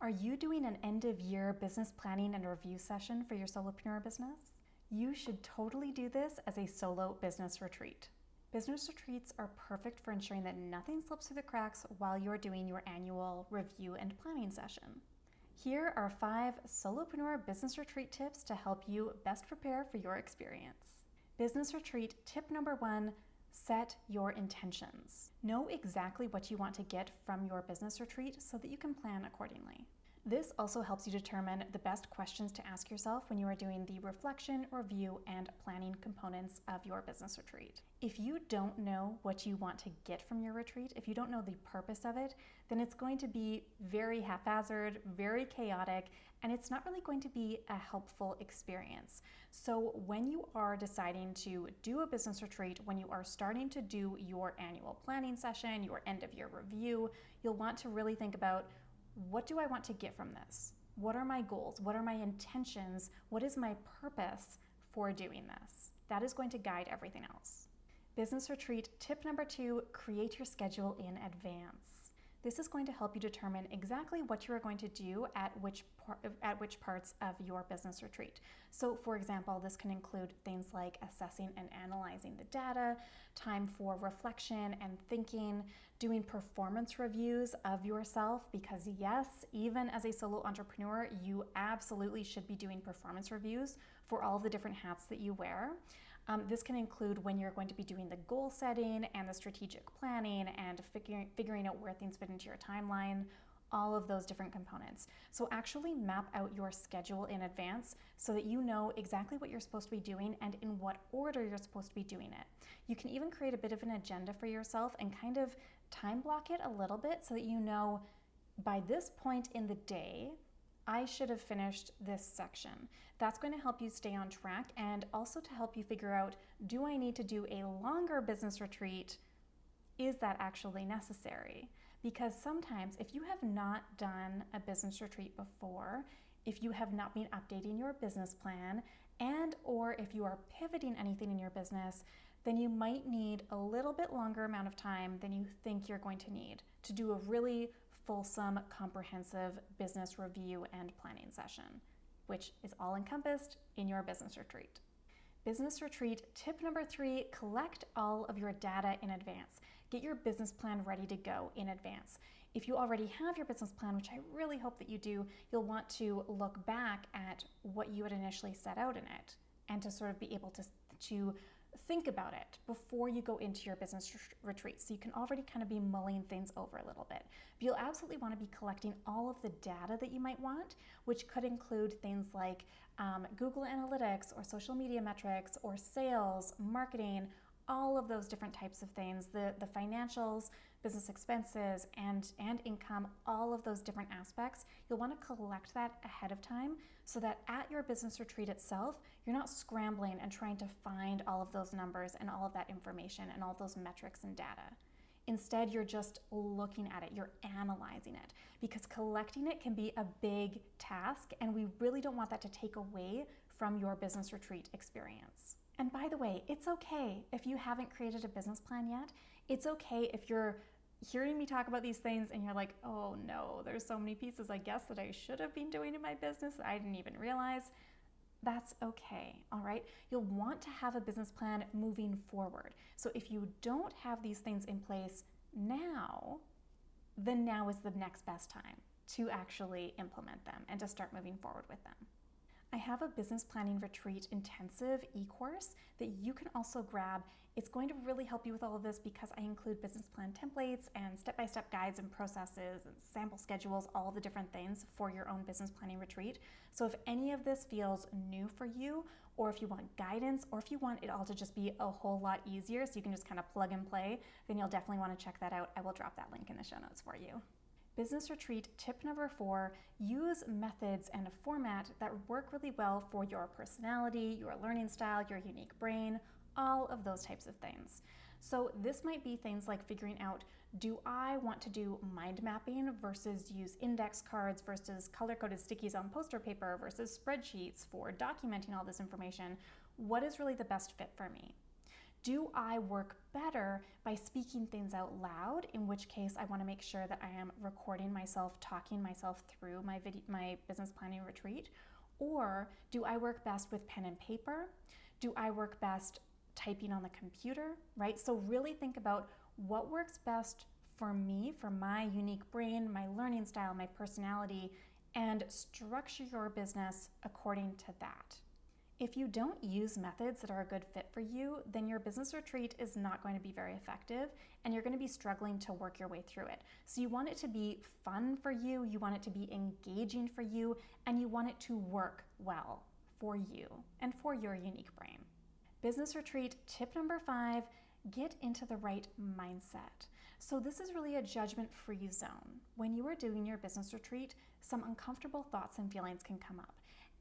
Are you doing an end-of-year business planning and review session for your solopreneur business? You should totally do this as a solo business retreat. Business retreats are perfect for ensuring that nothing slips through the cracks while you're doing your annual review and planning session. Here are 5 solopreneur business retreat tips to help you best prepare for your experience. Business retreat tip number 1, set your intentions. Know exactly what you want to get from your business retreat so that you can plan accordingly. This also helps you determine the best questions to ask yourself when you are doing the reflection, review, and planning components of your business retreat. If you don't know what you want to get from your retreat, if you don't know the purpose of it, then it's going to be very haphazard, very chaotic, and it's not really going to be a helpful experience. So when you are deciding to do a business retreat, when you are starting to do your annual planning session, your end of year review, you'll want to really think about, what do I want to get from this? What are my goals? What are my intentions? What is my purpose for doing this? That is going to guide everything else. Business retreat tip number 2, create your schedule in advance. This is going to help you determine exactly what you are going to do at which parts of your business retreat. So for example, this can include things like assessing and analyzing the data, time for reflection and thinking, doing performance reviews of yourself, because yes, even as a solo entrepreneur, you absolutely should be doing performance reviews for all the different hats that you wear. This can include when you're going to be doing the goal setting and the strategic planning and figuring out where things fit into your timeline, all of those different components. So actually map out your schedule in advance so that you know exactly what you're supposed to be doing and in what order you're supposed to be doing it. You can even create a bit of an agenda for yourself and kind of time block it a little bit so that you know by this point in the day, I should have finished this section. That's going to help you stay on track and also to help you figure out, do I need to do a longer business retreat? Is that actually necessary? Because sometimes if you have not done a business retreat before, if you have not been updating your business plan, and or if you are pivoting anything in your business, then you might need a little bit longer amount of time than you think you're going to need to do a really fulsome, comprehensive business review and planning session, which is all encompassed in your business retreat. Business retreat tip number 3, collect all of your data in advance. Get your business plan ready to go in advance. If you already have your business plan, which I really hope that you do, you'll want to look back at what you had initially set out in it and to sort of be able to think about it before you go into your business retreat. So you can already kind of be mulling things over a little bit. But you'll absolutely want to be collecting all of the data that you might want, which could include things like Google Analytics or social media metrics or sales, marketing, all of those different types of things, the financials, business expenses, and income, all of those different aspects. You'll want to collect that ahead of time so that at your business retreat itself, you're not scrambling and trying to find all of those numbers and all of that information and all of those metrics and data. Instead, you're just looking at it, you're analyzing it, because collecting it can be a big task, and we really don't want that to take away from your business retreat experience. And by the way, it's okay if you haven't created a business plan yet. It's okay if you're hearing me talk about these things and you're like, oh no, there's so many pieces I guess that I should have been doing in my business that I didn't even realize. That's okay, all right? You'll want to have a business plan moving forward. So if you don't have these things in place now, then now is the next best time to actually implement them and to start moving forward with them. I have a business planning retreat intensive e-course that you can also grab. It's going to really help you with all of this because I include business plan templates and step-by-step guides and processes and sample schedules, all the different things for your own business planning retreat. So if any of this feels new for you, or if you want guidance, or if you want it all to just be a whole lot easier so you can just kind of plug and play, then you'll definitely want to check that out. I will drop that link in the show notes for you. Business retreat tip number 4, use methods and a format that work really well for your personality, your learning style, your unique brain, all of those types of things. So this might be things like figuring out, do I want to do mind mapping versus use index cards versus color-coded stickies on poster paper versus spreadsheets for documenting all this information? What is really the best fit for me? Do I work better by speaking things out loud, in which case I want to make sure that I am recording myself, talking myself through my business planning retreat? Or do I work best with pen and paper? Do I work best typing on the computer, right? So really think about what works best for me, for my unique brain, my learning style, my personality, and structure your business according to that. If you don't use methods that are a good fit for you, then your business retreat is not going to be very effective and you're going to be struggling to work your way through it. So you want it to be fun for you want it to be engaging for you, and you want it to work well for you and for your unique brain. Business retreat tip number 5, get into the right mindset. So this is really a judgment-free zone. When you are doing your business retreat, some uncomfortable thoughts and feelings can come up.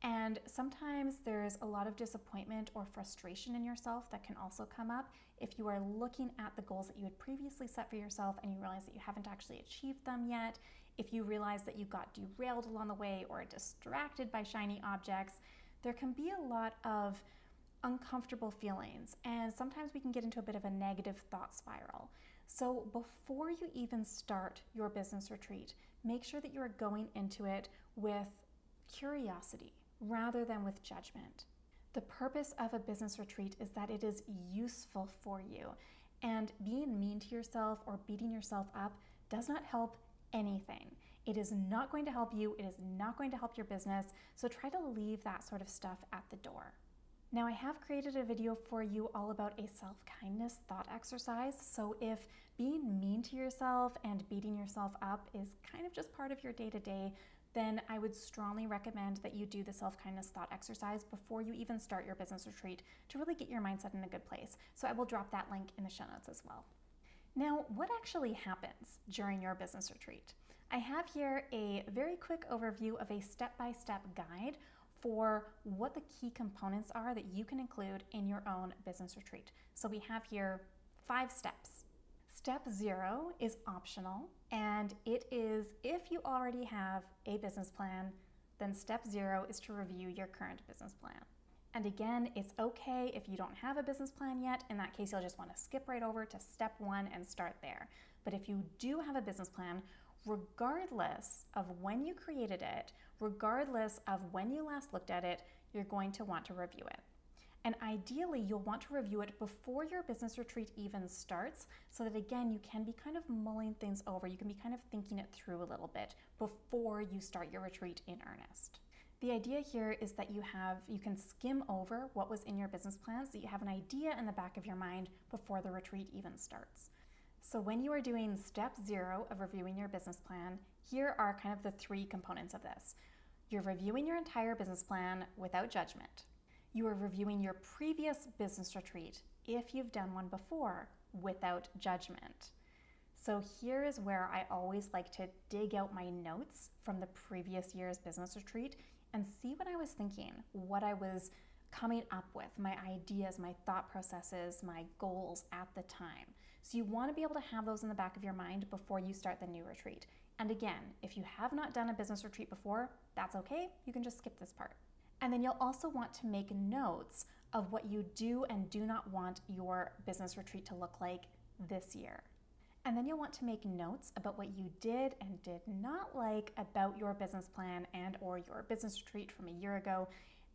And sometimes there's a lot of disappointment or frustration in yourself that can also come up if you are looking at the goals that you had previously set for yourself and you realize that you haven't actually achieved them yet, if you realize that you got derailed along the way or distracted by shiny objects. There can be a lot of uncomfortable feelings, and sometimes we can get into a bit of a negative thought spiral. So before you even start your business retreat, make sure that you're going into it with curiosity rather than with judgment. The purpose of a business retreat is that it is useful for you, and being mean to yourself or beating yourself up does not help anything. It is not going to help you. It is not going to help your business. So try to leave that sort of stuff at the door. Now, I have created a video for you all about a self-kindness thought exercise. So if being mean to yourself and beating yourself up is kind of just part of your day-to-day, then I would strongly recommend that you do the self-kindness thought exercise before you even start your business retreat to really get your mindset in a good place. So I will drop that link in the show notes as well. Now, what actually happens during your business retreat? I have here a very quick overview of a step-by-step guide for what the key components are that you can include in your own business retreat. So we have here 5 steps. Step 0 is optional, and it is if you already have a business plan, then step 0 is to review your current business plan. And again, it's okay if you don't have a business plan yet. In that case, you'll just want to skip right over to step 1 and start there. But if you do have a business plan, regardless of when you created it, regardless of when you last looked at it, you're going to want to review it. And ideally, you'll want to review it before your business retreat even starts, so that again, you can be kind of mulling things over. You can be kind of thinking it through a little bit before you start your retreat in earnest. The idea here is that you can skim over what was in your business plan so that you have an idea in the back of your mind before the retreat even starts. So when you are doing step 0 of reviewing your business plan, here are kind of the 3 components of this. You're reviewing your entire business plan without judgment. You are reviewing your previous business retreat, if you've done one before, without judgment. So here is where I always like to dig out my notes from the previous year's business retreat and see what I was thinking, what I was coming up with, my ideas, my thought processes, my goals at the time. So you want to be able to have those in the back of your mind before you start the new retreat. And again, if you have not done a business retreat before, that's okay. You can just skip this part. And then you'll also want to make notes of what you do and do not want your business retreat to look like this year. And then you'll want to make notes about what you did and did not like about your business plan and or your business retreat from a year ago.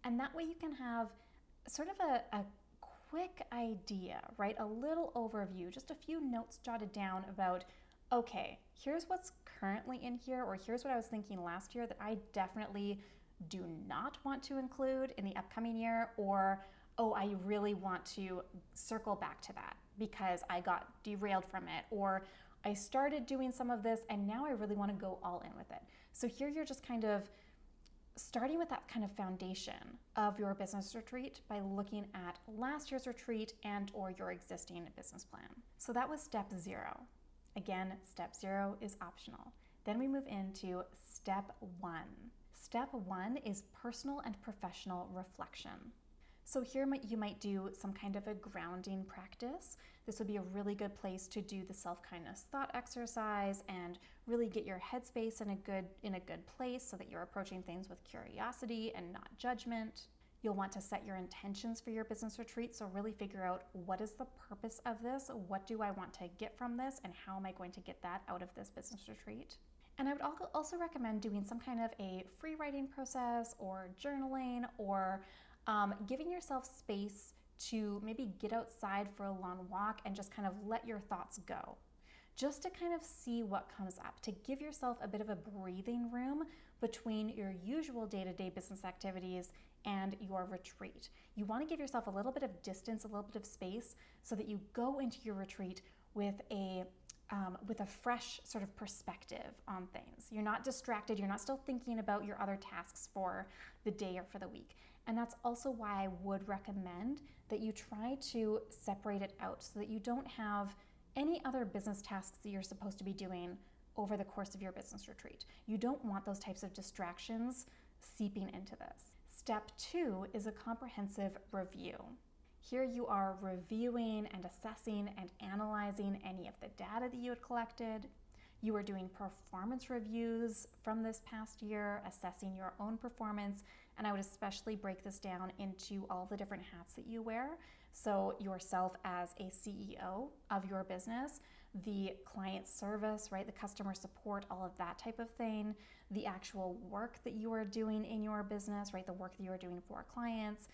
And that way you can have sort of a quick idea, right? A little overview, just a few notes jotted down about, okay, here's what's currently in here, or here's what I was thinking last year that I definitely do not want to include in the upcoming year, or, oh, I really want to circle back to that because I got derailed from it, or I started doing some of this and now I really want to go all in with it. So here you're just kind of starting with that kind of foundation of your business retreat by looking at last year's retreat and or your existing business plan. So that was step 0. Again, step 0 is optional. Then we move into step 1. Step 1 is personal and professional reflection. So here you might do some kind of a grounding practice. This would be a really good place to do the self-kindness thought exercise and really get your headspace in a good place so that you're approaching things with curiosity and not judgment. You'll want to set your intentions for your business retreat. So really figure out, what is the purpose of this? What do I want to get from this? And how am I going to get that out of this business retreat? And I would also recommend doing some kind of a free writing process or journaling, or giving yourself space to maybe get outside for a long walk and just kind of let your thoughts go. Just to kind of see what comes up, to give yourself a bit of a breathing room between your usual day-to-day business activities and your retreat. You want to give yourself a little bit of distance, a little bit of space, so that you go into your retreat with a fresh sort of perspective on things. You're not distracted, you're not still thinking about your other tasks for the day or for the week. And that's also why I would recommend that you try to separate it out so that you don't have any other business tasks that you're supposed to be doing over the course of your business retreat. You don't want those types of distractions seeping into this. Step 2 is a comprehensive review. Here you are reviewing and assessing and analyzing any of the data that you had collected. You are doing performance reviews from this past year, assessing your own performance, and I would especially break this down into all the different hats that you wear. So yourself as a CEO of your business, the client service, right, the customer support, all of that type of thing, the actual work that you are doing in your business, right, the work that you are doing for clients,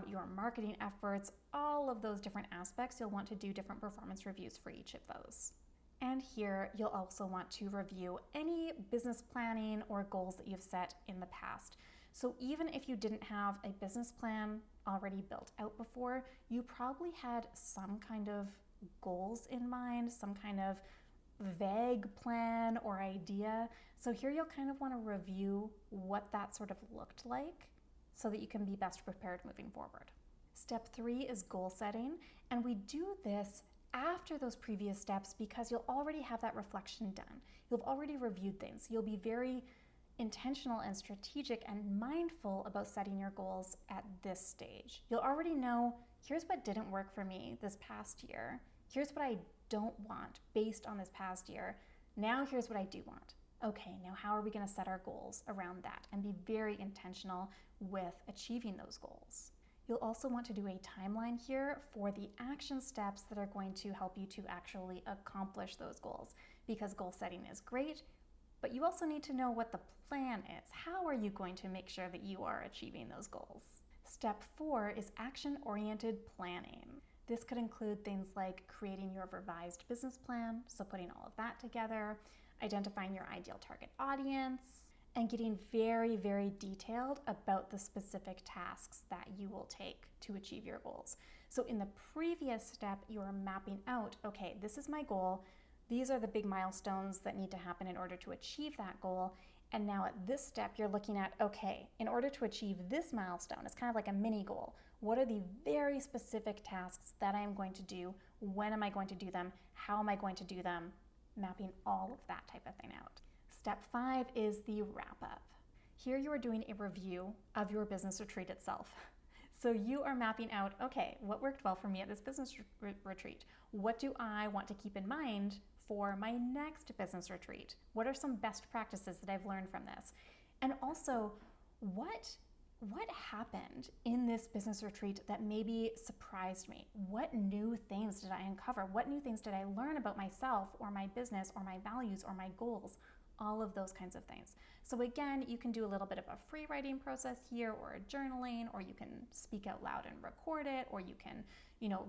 your marketing efforts, all of those different aspects. You'll want to do different performance reviews for each of those. And here you'll also want to review any business planning or goals that you've set in the past. So even if you didn't have a business plan already built out before, you probably had some kind of goals in mind, some kind of vague plan or idea. So here you'll kind of want to review what that sort of looked like so that you can be best prepared moving forward. Step 3 is goal setting, and we do this after those previous steps because you'll already have that reflection done. You'll have already reviewed things. You'll be very intentional and strategic and mindful about setting your goals at this stage. You'll already know, here's what didn't work for me this past year. Here's what I don't want based on this past year. Now here's what I do want. Okay, now how are we going to set our goals around that and be very intentional with achieving those goals? You'll also want to do a timeline here for the action steps that are going to help you to actually accomplish those goals, because goal setting is great, but you also need to know what the plan is. How are you going to make sure that you are achieving those goals? Step 4 is action-oriented planning. This could include things like creating your revised business plan, so putting all of that together, identifying your ideal target audience, and getting very, very detailed about the specific tasks that you will take to achieve your goals. So in the previous step, you are mapping out, okay, this is my goal. These are the big milestones that need to happen in order to achieve that goal. And now at this step, you're looking at, okay, in order to achieve this milestone, it's kind of like a mini goal. What are the very specific tasks that I am going to do? When am I going to do them? How am I going to do them? Mapping all of that type of thing out. Step 5 is the wrap up. Here you are doing a review of your business retreat itself. So you are mapping out, okay, what worked well for me at this business retreat? What do I want to keep in mind for my next business retreat? What are some best practices that I've learned from this? And also, what happened in this business retreat that maybe surprised me? What new things did I uncover? What new things did I learn about myself or my business or my values or my goals? All of those kinds of things. So again, you can do a little bit of a free writing process here, or a journaling, or you can speak out loud and record it, or you can,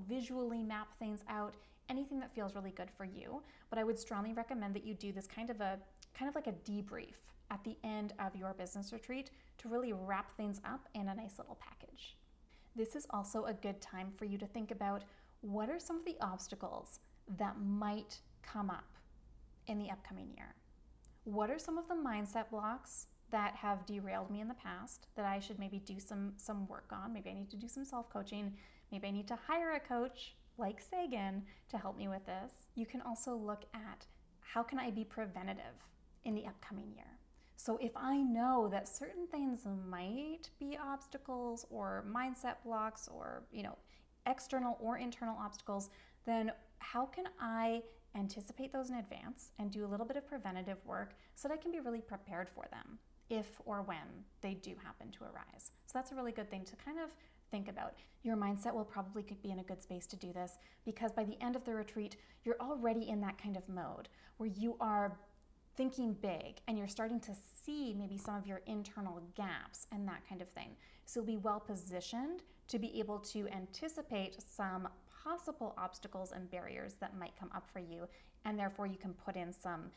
visually map things out, anything that feels really good for you. But I would strongly recommend that you do this kind of like a debrief at the end of your business retreat to really wrap things up in a nice little package. This is also a good time for you to think about, what are some of the obstacles that might come up in the upcoming year? What are some of the mindset blocks that have derailed me in the past that I should maybe do some work on? Maybe I need to do some self-coaching. Maybe I need to hire a coach like Sagan to help me with this. You can also look at, how can I be preventative in the upcoming year? So if I know that certain things might be obstacles or mindset blocks or, external or internal obstacles, then how can I anticipate those in advance and do a little bit of preventative work so that I can be really prepared for them? if or when they do happen to arise. So that's a really good thing to kind of think about. Your mindset will probably be in a good space to do this because by the end of the retreat, you're already in that kind of mode where you are thinking big and you're starting to see maybe some of your internal gaps and that kind of thing. So you'll be well positioned to be able to anticipate some possible obstacles and barriers that might come up for you, and therefore you can put in some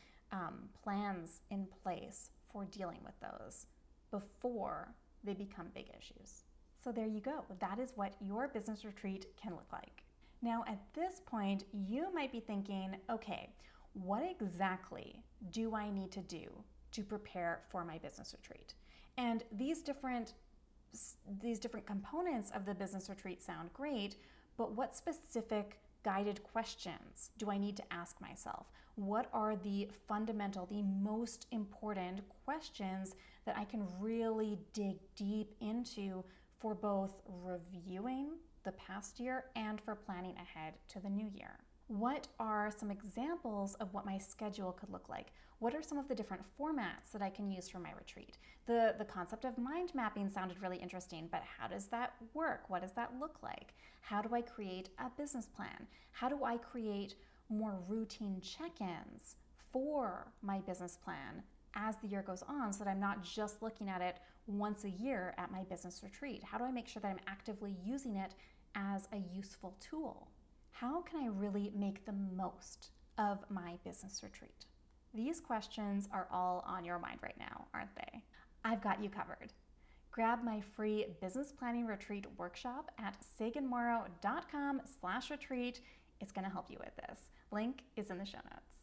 plans in place for dealing with those before they become big issues. So there you go. That is what your business retreat can look like. Now at this point, you might be thinking, okay, what exactly do I need to do to prepare for my business retreat? And these different components of the business retreat sound great, but what specific guided questions do I need to ask myself? What are the fundamental, the most important questions that I can really dig deep into for both reviewing the past year and for planning ahead to the new year? What are some examples of what my schedule could look like? What are some of the different formats that I can use for my retreat? The concept of mind mapping sounded really interesting, but how does that work? What does that look like? How do I create a business plan? How do I create more routine check-ins for my business plan as the year goes on so that I'm not just looking at it once a year at my business retreat? How do I make sure that I'm actively using it as a useful tool? How can I really make the most of my business retreat? These questions are all on your mind right now, aren't they? I've got you covered. Grab my free business planning retreat workshop at saganmorrow.com/retreat. It's going to help you with this. Link is in the show notes.